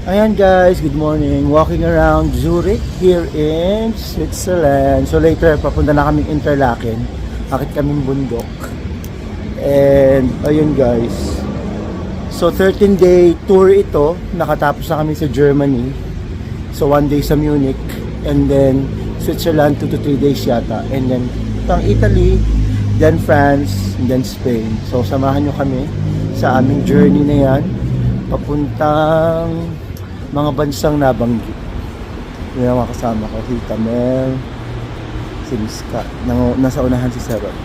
Ayan guys, good morning. Walking around Zurich here in Switzerland. So later, papunta na kaming Interlaken. Akit kaming bundok. And ayun guys. So 13-day tour ito. Nakatapos na kami sa Germany. So 1 day sa Munich. And then Switzerland 2 to 3 days yata. And then pang Italy, then France, and then Spain. So samahan nyo kami sa aming journey na yan. Papuntang mga bansang nabanggit. Yung mga kasama ko, si Tamel, si Miska. Nasa unahan si Sarah.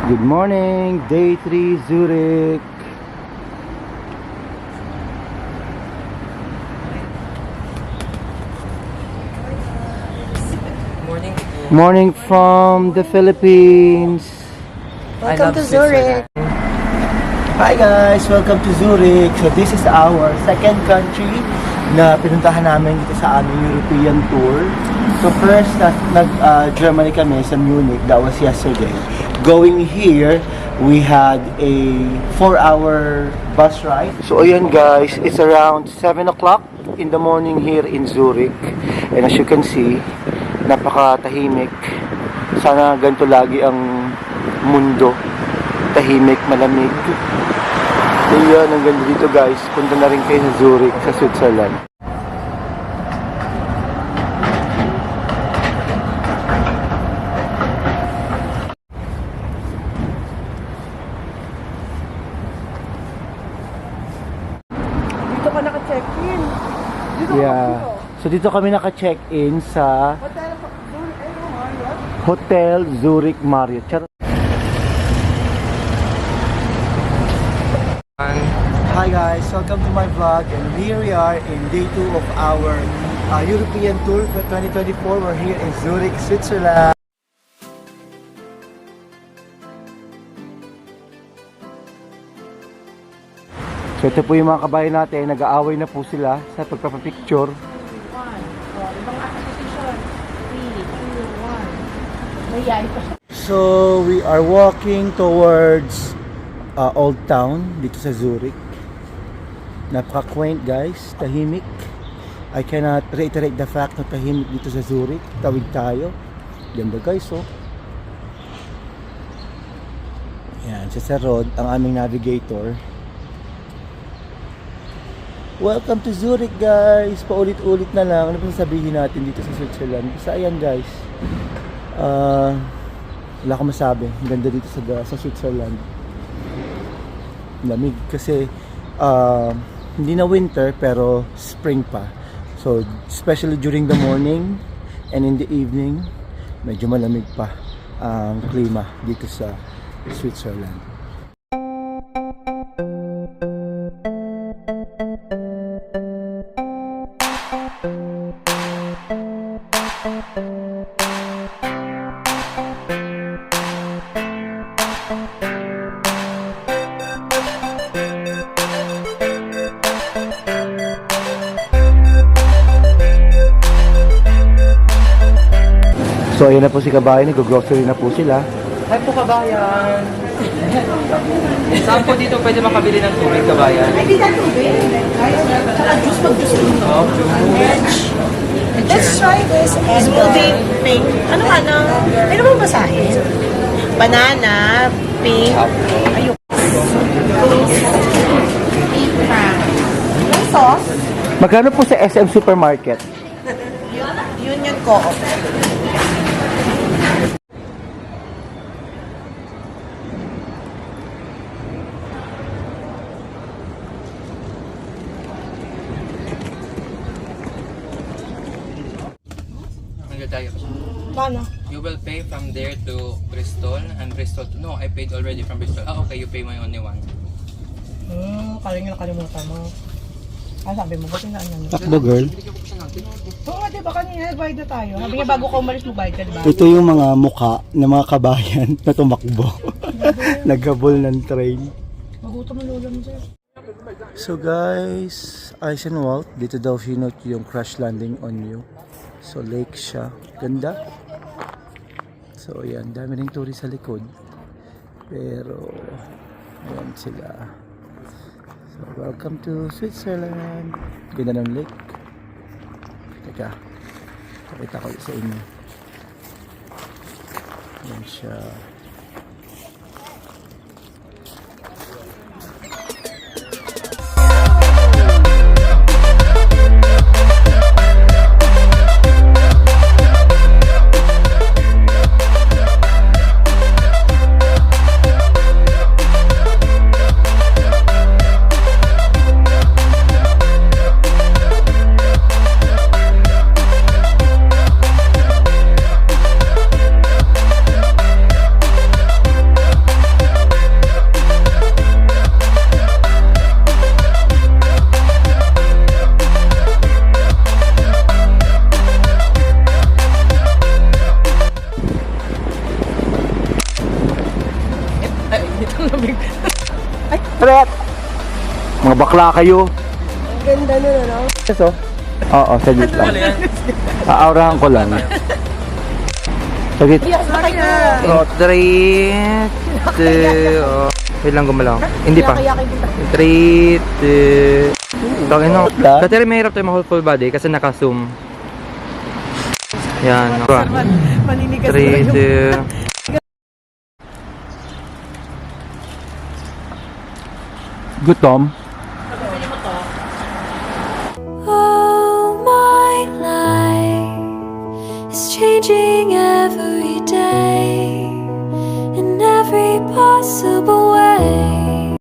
Good morning, day 3 Zurich. Morning. Morning from the Philippines. Welcome to Zurich. Hi guys, welcome to Zurich. So this is our second country na pinuntahan namin dito sa aming European tour. So first, Germany kami sa Munich. That was yesterday. Going here, we had a 4-hour bus ride. So ayan guys, it's around 7 o'clock in the morning here in Zurich. And as you can see, napakatahimik. Sana ganito lagi ang mundo. Tahimik, malamig. Ayan, ang ganda dito guys. Punta na rin kayo sa Zurich, sa Switzerland. Dito ka naka-check-in. Yeah. So dito kami naka-check-in sa Hotel Zurich Marriott. Hi guys, welcome to my vlog, and here we are in day 2 of our European tour for 2024. We're here in Zurich, Switzerland. So ito po yung mga kabayan natin, nag-aaway na po sila sa pagpapapicture. So we are walking towards Old Town dito sa Zurich. Napaka-quaint guys, tahimik. I cannot reiterate the fact na tahimik dito sa Zurich. Tawid tayo. Ganda guys, oh. Yan, si Sir Rod, ang aming navigator. Welcome to Zurich guys. Paulit-ulit na lang. Ano pa sasabihin natin dito sa Switzerland? Basta ayan guys. Wala akong masabi. Ganda dito sa Switzerland. Lamig kasi hindi na winter pero spring pa. So especially during the morning and in the evening, medyo malamig pa ang klima dito sa Switzerland. So ayan na po si Kabayan, nag-grocery na po sila. Hi po kabayan. Saan po dito pwede makabili ng tubig kabayan? Ay, di na tubig. Juice mag-juice dito. Let's try this smoothie thing. Ano? May naman basahin? Banana, pink. Ayun. Yung sauce, Magkano po sa SM Supermarket? Union Co-op. Nagdadayo ka siya. Paano? You will pay from there to Bristol and Bristol to... No, I paid already from Bristol. Ah, okay, you pay my only one. Kala nga nakalimutan mo. Sabi mo, ba't na ano? Takbo girl. Binigyan ko pa siya ng tinapos. Oo nga, diba kanina nag-bayad na tayo. Sabi niya bago ka umalis mag-bayad ka, diba? Ito yung mga mukha ng mga kabayan na tumakbo. Naghabol ng train. Magutom ang lolo mo, sir. So guys, Eisenwald, dito daw sinot yung crash landing on you. So lake siya. Ganda. So ayan, dami ring tourist sa likod. Pero, ayan sila. So welcome to Switzerland. Ganda ng lake. Teka, pakita ko sa inyo. Ayan siya. Tret! Mga bakla kayo. Ang ganda nun, ano? Yes, oh. Oo, saglit lang. Aaurahan ko lang. Saglit. Bakit na? Oh, treat. Oh. Wait lang gumalaw. Hindi pa. Treat. Bakit no? Dati rin mahirap tayo ma-hold full body kasi naka-zoom. Yan. Maninigas na Treat. yung... Gutom.